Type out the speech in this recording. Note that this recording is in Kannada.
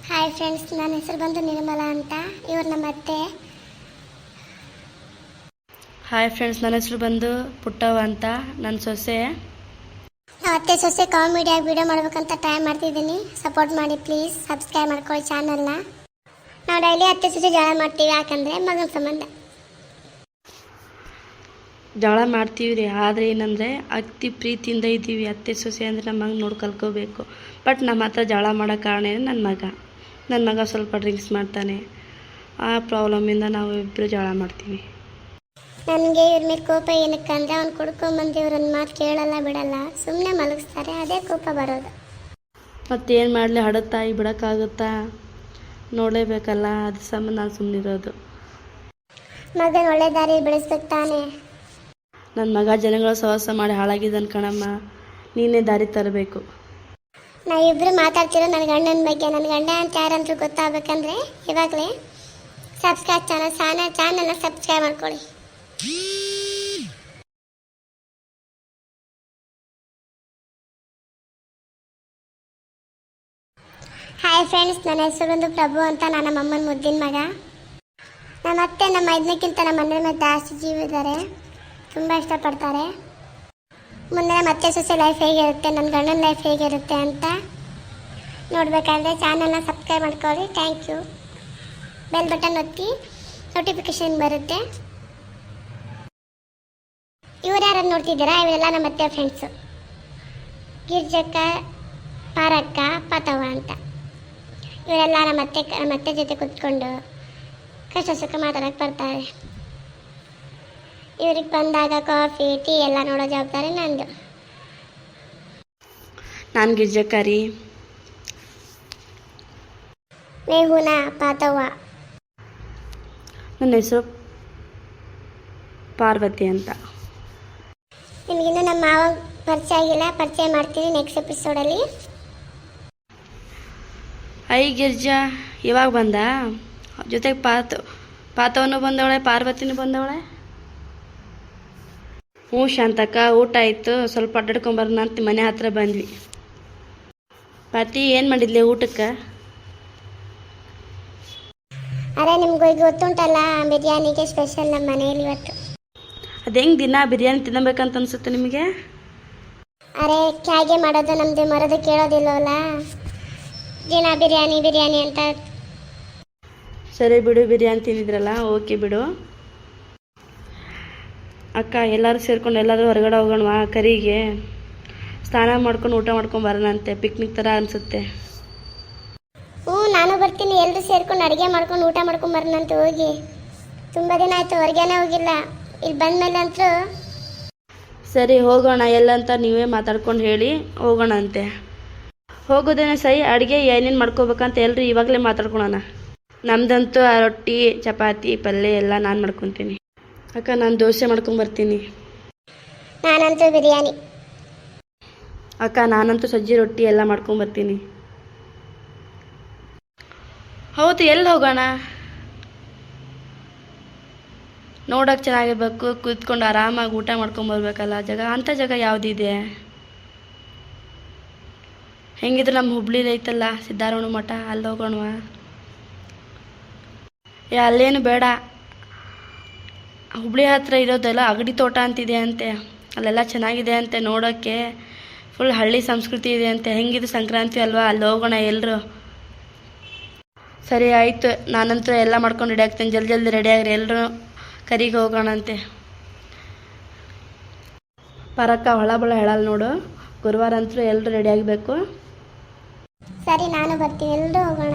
ಹಾಯ್ ಫ್ರೆಂಡ್ಸ್, ನನ್ನ ಹೆಸರು ಬಂದು ನಿರ್ಮಲಾ ಅಂತ. ಇವರು ನಮ್ಮ ಅತ್ತೆ. ಹಾಯ್ ಫ್ರೆಂಡ್ಸ್, ನನ್ನ ಹೆಸರು ಬಂದು ಪುಟ್ಟವ್ವ ಅಂತ, ನನ್ನ ಸೊಸೆ. ಅತ್ತೆ ಸೊಸೆ ಕಾಮಿಡಿಯಾಗಿ ವಿಡಿಯೋ ಮಾಡ್ಬೇಕಂತ ಟ್ರೈ ಮಾಡ್ತಿದ್ದೀನಿ. ಸಪೋರ್ಟ್ ಮಾಡಿ ಪ್ಲೀಸ್. ಸಬ್ಸ್ಕ್ರೈಬ್ ಮಾಡ್ಕೊಳ್ಳಿ ಚಾನಲ್ನ. ನಾವು ಡೈಲಿ ಅತ್ತೆ ಸೊಸೆ ಜಗಳ ಮಾಡ್ತೀವಿ, ಯಾಕಂದರೆ ಮಗನ ಸಂಬಂಧ. ಜಗಳ ಮಾಡ್ತೀವಿ ರೀ, ಆದರೆ ಏನಂದರೆ ಅತಿ ಪ್ರೀತಿಯಿಂದ ಇದ್ದೀವಿ. ಅತ್ತೆ ಸೊಸೆ ಅಂದರೆ ನಮ್ಮ ಮಗ ನೋಡಿ ಕಲ್ಕೋಬೇಕು. ಬಟ್ ನಮ್ಮ ಹತ್ರ ಜಗಳ ಮಾಡೋ ಕಾರಣ ಏನು, ನನ್ನ ಮಗ ಸ್ವಲ್ಪ ಡ್ರಿಂಕ್ಸ್ ಮಾಡ್ತಾನೆ. ಆ ಪ್ರಾಬ್ಲಮಿಂದ ನಾವು ಇಬ್ಬರು ಜಗಳ ಮಾಡ್ತೀವಿ. ನನಗೆ ಇವ್ರ ಮೇಲೆ ಕೋಪ ಏನಕ್ಕಂದ್ರೆ, ಅವ್ನು ಕುಡ್ಕೊಂಬಂದು ಇವ್ರನ್ನ ಮಾತು ಕೇಳಲ್ಲ ಬಿಡಲ್ಲ, ಸುಮ್ಮನೆ ಮಲಗಿಸ್ತಾರೆ. ಅದೇ ಕೋಪ ಬರೋದು. ಮತ್ತೇನು ಮಾಡಲಿ, ಹಡತಾಯಿ ಬಿಡೋಕ್ಕಾಗುತ್ತಾ, ನೋಡಲೇಬೇಕಲ್ಲ. ಅದ್ರ ಸಂಬಂಧ ನಾನು ಸುಮ್ಮನಿರೋದು. ಮಗನ ಒಳ್ಳೆ ದಾರಿ ಬೆಳೆಸ್ಬೇಕು ತಾನೆ. ನನ್ನ ಮಗ ಜನಗಳ ಸಹವಾಸ ಮಾಡಿ ಹಾಳಾಗಿದ್ದಾನೆ ಕಣಮ್ಮ, ನೀನೇ ದಾರಿ ತರಬೇಕು. ನಾವಿಬ್ಬರು ಮಾತಾಡ್ತಿರೋ ನನ್ನ ಗಂಡನ ಬಗ್ಗೆ. ನನ್ನ ಗಂಡ ಅಂತ ಯಾರಂದ್ರೂ ಗೊತ್ತಾಗಬೇಕಂದ್ರೆ ಇವಾಗಲೇ ಚಾನಲ್ನ ಸಬ್ಸ್ಕ್ರೈಬ್ ಮಾಡ್ಕೊಳ್ಳಿ. ಹಾಯ್ ಫ್ರೆಂಡ್ಸ್, ನನ್ನ ಹೆಸರು ಬಂದು ಪ್ರಭು ಅಂತ. ನಾನು ನಮ್ಮ ಅಮ್ಮನ ಮುದ್ದಿನ ಮಗ. ನಮ್ಮ ಅತ್ತೆ ನಮ್ಮ ಇದನ್ನಕ್ಕಿಂತ ನಮ್ಮ ಮನೆ ಮೇಲೆ ಜಾಸ್ತಿ ಜೀವ ಇದ್ದಾರೆ, ತುಂಬ ಇಷ್ಟಪಡ್ತಾರೆ. ಮುಂದೆ ನಮ್ಮ ಅತ್ತೆ ಸೊಸೆ ಲೈಫ್ ಹೇಗಿರುತ್ತೆ, ನನ್ನ ಗಂಡನ ಲೈಫ್ ಹೇಗಿರುತ್ತೆ ಅಂತ ನೋಡಬೇಕಾದ್ರೆ ಚಾನಲ್ನ ಸಬ್ಸ್ಕ್ರೈಬ್ ಮಾಡ್ಕೊಳ್ಳಿ. Thank you. ಬೆಲ್ ಬಟನ್ ಒತ್ತಿ, ನೋಟಿಫಿಕೇಶನ್ ಬರುತ್ತೆ. ಇವ್ರು ಯಾರನ್ನು ನೋಡ್ತಿದ್ದೀರಾ? ಇವರೆಲ್ಲ ನಮ್ಮ ಅತ್ತೆ ಫ್ರೆಂಡ್ಸು, ಗಿರ್ಜಕ್ಕ, ಪಾರಕ್ಕ, ಪಾತವ್ವ ಅಂತ. ಇವರೆಲ್ಲ ನಮ್ಮ ಅತ್ತೆ ಜೊತೆ ಕೂತ್ಕೊಂಡು ಕಷ್ಟ ಸುಖ ಮಾತಾಡೋಕ್ಕೆ ಬರ್ತಾರೆ. ಇವ್ರಿಗೆ ಬಂದಾಗ ಕಾಫಿ ಟೀ ಎಲ್ಲ ನೋಡೋ ಜವಾಬ್ದಾರಿ ನಂದು. ನಾನು ಗಿರ್ಜಕ್ಕಾರಿ. ಮೇಹುನ, ಪಾತವ್ವ. ನನ್ನ ಹೆಸರು ಪಾರ್ವತಿ ಅಂತ. ನಿಮಗಿನ್ನೂ ನಮ್ಮ ಮಾವ ಪರಿಚಯ ಆಗಿಲ್ಲ, ಪರಿಚಯ ಮಾಡ್ತೀನಿ ನೆಕ್ಸ್ಟ್ ಎಪಿಸೋಡಲ್ಲಿ. ಐ ಗಿರ್ಜಾ ಇವಾಗ ಬಂದ, ಜೊತೆಗೆ ಪಾತವನು ಬಂದವಳೆ, ಪಾರ್ವತಿನೂ ಬಂದವಳೆ. ಹ್ಞೂ ಶಾಂತಕ್ಕ, ಊಟ ಆಯಿತು, ಸ್ವಲ್ಪ ಅಡ್ಡಾಡ್ಕೊಂಬರೋಣ ಅಂತ ಮನೆ ಹತ್ರ ಬಂದ್ವಿ. ಪಾತಿ ಏನು ಮಾಡಿದ್ಲೆ ಊಟಕ್ಕೆ? ಅರೆ ನಿಮ್ಗೆ ಈಗ ಗೊತ್ತುಂಟಲ್ಲ, ಬಿರಿಯಾನಿಗೆ ಸ್ಪೆಷಲ್ ನಮ್ಮ ಮನೆಯಲ್ಲಿ ಇವತ್ತು. ಅದು ಹೆಂಗೆ ದಿನ ಬಿರಿಯಾನಿ ತಿನ್ನಬೇಕಂತ ಅನಿಸುತ್ತೆ ನಿಮಗೆ? ಅರೆ ಕ್ಯಾಗೆ ಮಾಡೋದು ನಮ್ಮದು, ಮರೋದು ಕೇಳೋದಿಲ್ಲವಲ್ಲ, ದಿನ ಬಿರಿಯಾನಿ ಅಂತ. ಸರಿ ಬಿಡು, ಬಿರಿಯಾನಿ ತಿಂದಿದ್ರಲ್ಲ, ಓಕೆ ಬಿಡು. ಅಕ್ಕ, ಎಲ್ಲರೂ ಸೇರ್ಕೊಂಡು ಎಲ್ಲಾದರೂ ಹೊರಗಡೆ ಹೋಗೋಣವಾ ಕರಿಗೆ? ಸ್ನಾನ ಮಾಡ್ಕೊಂಡು ಊಟ ಮಾಡ್ಕೊಂಡು ಬರೋಣಂತೆ, ಪಿಕ್ನಿಕ್ ಥರ ಅನಿಸುತ್ತೆ. ಹ್ಞೂ, ನಾನು ಬರ್ತೀನಿ. ಎಲ್ಲರೂ ಸೇರ್ಕೊಂಡು ಅಡುಗೆ ಮಾಡ್ಕೊಂಡು ಊಟ ಮಾಡ್ಕೊಂಡು ಬರೋಣಂತೆ. ಹೋಗಿ ತುಂಬ ದಿನ ಆಯಿತು, ಹೊರಗೇನೆ ಹೋಗಿಲ್ಲ. ಇಲ್ಲಿ ಬಂದಮೇಲೆ ಅಂತೂ. ಸರಿ ಹೋಗೋಣ, ಎಲ್ಲಂತ ನೀವೇ ಮಾತಾಡ್ಕೊಂಡು ಹೇಳಿ ಹೋಗೋಣ ಅಂತೆ. ಹೋಗೋದೇನೆ ಸೈ, ಅಡುಗೆ ಏನೇನು ಮಾಡ್ಕೋಬೇಕಂತ ಎಲ್ಲರೂ ಇವಾಗಲೇ ಮಾತಾಡ್ಕೊಳೋಣ. ನಮ್ದಂತೂ ರೊಟ್ಟಿ, ಚಪಾತಿ, ಪಲ್ಯ ಎಲ್ಲ ನಾನು ಮಾಡ್ಕೊತೀನಿ. ಅಕ್ಕ, ನಾನು ದೋಸೆ ಮಾಡ್ಕೊಂಬರ್ತೀನಿ. ನಾನಂತೂ ಬಿರಿಯಾನಿ. ಅಕ್ಕ, ನಾನಂತೂ ಸಜ್ಜಿ ರೊಟ್ಟಿ ಎಲ್ಲ ಮಾಡ್ಕೊಂಬರ್ತೀನಿ. ಹೌದು, ಎಲ್ಲಿ ಹೋಗೋಣ? ನೋಡೋಕೆ ಚೆನ್ನಾಗಿರ್ಬೇಕು, ಕೂತ್ಕೊಂಡು ಆರಾಮಾಗಿ ಊಟ ಮಾಡ್ಕೊಂಬರ್ಬೇಕಲ್ಲ. ಅಂಥ ಜಾಗ ಯಾವುದಿದೆ? ಹೆಂಗಿದ್ರು ನಮ್ಮ ಹುಬ್ಳಿಲಿ ಐತಲ್ಲ ಸಿದ್ಧಾರಮಣ ಮಠ, ಅಲ್ಲಿ ಹೋಗೋಣವಾ? ಅಲ್ಲೇನು ಬೇಡ, ಹುಬ್ಳಿ ಹತ್ರ ಇರೋದೆಲ್ಲ ಅಗಡಿ ತೋಟ ಅಂತಿದೆ ಅಂತೆ, ಅಲ್ಲೆಲ್ಲ ಚೆನ್ನಾಗಿದೆ ಅಂತೆ ನೋಡೋಕ್ಕೆ. ಫುಲ್ ಹಳ್ಳಿ ಸಂಸ್ಕೃತಿ ಇದೆ ಅಂತೆ. ಹೆಂಗಿದು ಸಂಕ್ರಾಂತಿ ಅಲ್ವಾ, ಅಲ್ಲಿ ಹೋಗೋಣ ಎಲ್ಲರೂ. ಸರಿ ಆಯಿತು, ನಾನಂತೂ ಎಲ್ಲ ಮಾಡ್ಕೊಂಡು ರೆಡಿ ಆಗ್ತೇನೆ. ಜಲ್ದಿ ರೆಡಿ ಆಗ್ರಿ, ಎಲ್ಲರೂ ಕರಿಗೆ ಹೋಗೋಣಂತೆ. ಪರಕ್ಕ ಹೊಳ ಹೇಳಲ್ಲ ನೋಡು, ಗುರುವಾರ ಅಂತೂ ಎಲ್ಲರೂ ರೆಡಿ ಆಗಬೇಕು. ಸರಿ, ನಾನು ಬರ್ತೀನಿ, ಎಲ್ಲರೂ ಹೋಗೋಣ.